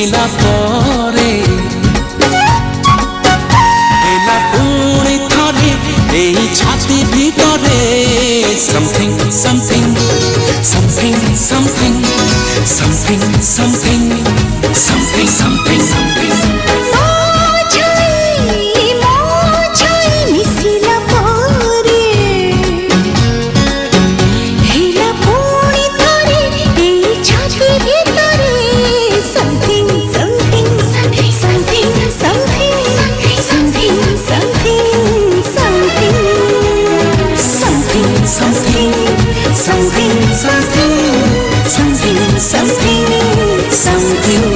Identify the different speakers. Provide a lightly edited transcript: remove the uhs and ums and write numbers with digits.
Speaker 1: मिसिला परे एला पुणी थरे एई छाती भितरे something something something something something something something something something
Speaker 2: something, something, something, something, something.